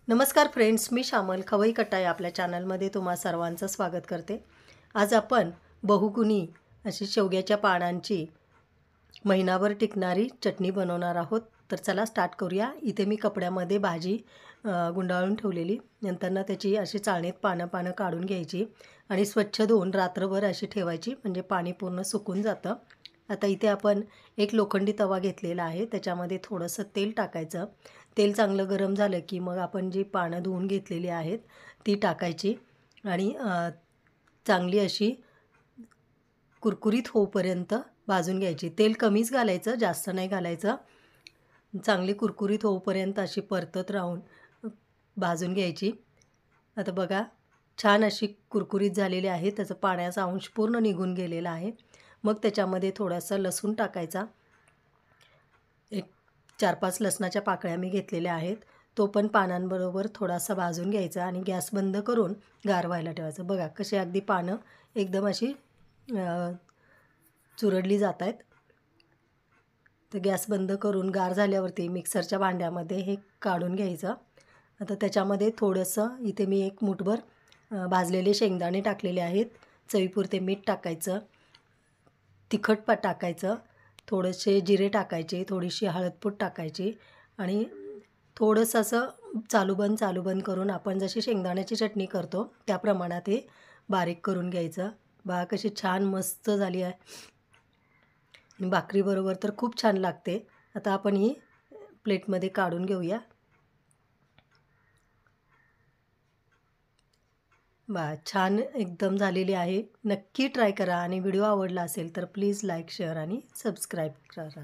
नमस्कार फ्रेंड्स, मी श्यामल खवई कट्टाई आपल्या चॅनलमध्ये तुम्हा सर्वांचं स्वागत करते। आज आपण बहुगुणी अशी शेवग्याच्या पानांची महिनाभर टिकणारी चटणी बनवणार आहोत। तर चला स्टार्ट करूया। इथे मी कपड्यामध्ये भाजी गुंडाळून ठेवलेली, नंतरनं त्याची अशी चाळणीत पानं काढून घ्यायची आणि स्वच्छ धुवून रात्रभर अशी ठेवायची, म्हणजे पाणी पूर्ण सुकून जातं। आता इथे आपण एक लोखंडी तवा घेतलेला आहे, त्याच्यामध्ये थोडंसं तेल टाकायचं। तेल चांगलं गरम झालं की मग आपण जी पानं धुवून घेतलेली आहेत ती टाकायची आणि चांगली अशी कुरकुरीत होईपर्यंत भाजून घ्यायची। तेल कमीच घालायचं, जास्त नाही घालायचं। चांगली कुरकुरीत होईपर्यंत अशी परतत राहून भाजून घ्यायची। आता बघा, छान अशी कुरकुरीत झालेली आहे, त्याचं पाण्याचा अंश पूर्ण निघून गेलेला आहे। मग त्याच्यामध्ये थोडासा लसूण टाकायचा। एक 4-5 लसणाच्या पाकळ्या मी घेतलेल्या आहेत, तो पण पानांबरोबर थोडासा भाजून घ्यायचा आणि गॅस बंद करून गार व्हायला ठेवायचं। बघा कशी अगदी पानं एकदम अशी चुरडली जात आहेत। तर गॅस बंद करून गार झाल्यावरती मिक्सरच्या भांड्यामध्ये हे काढून घ्यायचं। आता त्याच्यामध्ये थोडंसं इथे मी एक मूठभर भाजलेले शेंगदाणे टाकलेले आहेत, चवीपुरते मीठ टाकायचं, तिखट टाकायचं, थोडेसे जिरे टाकायचे, थोडीशी हळदपूड टाकायची आणि थोडंसं असं चालू बंद करून आपण जशी शेंगदाण्याची चटणी करतो त्या प्रमाणात हे बारीक करून घ्यायचं। बघा कशी छान मस्त झाली आहे आणि भाकरीबरोबर तर खूप छान लागते। आता आपण ही प्लेटमध्ये काढून घेऊया। छान एकदम झालेली आहे। नक्की ट्राय करा आणि व्हिडिओ आवडला असेल तर प्लीज लाईक, शेअर आणि सबस्क्राईब करा।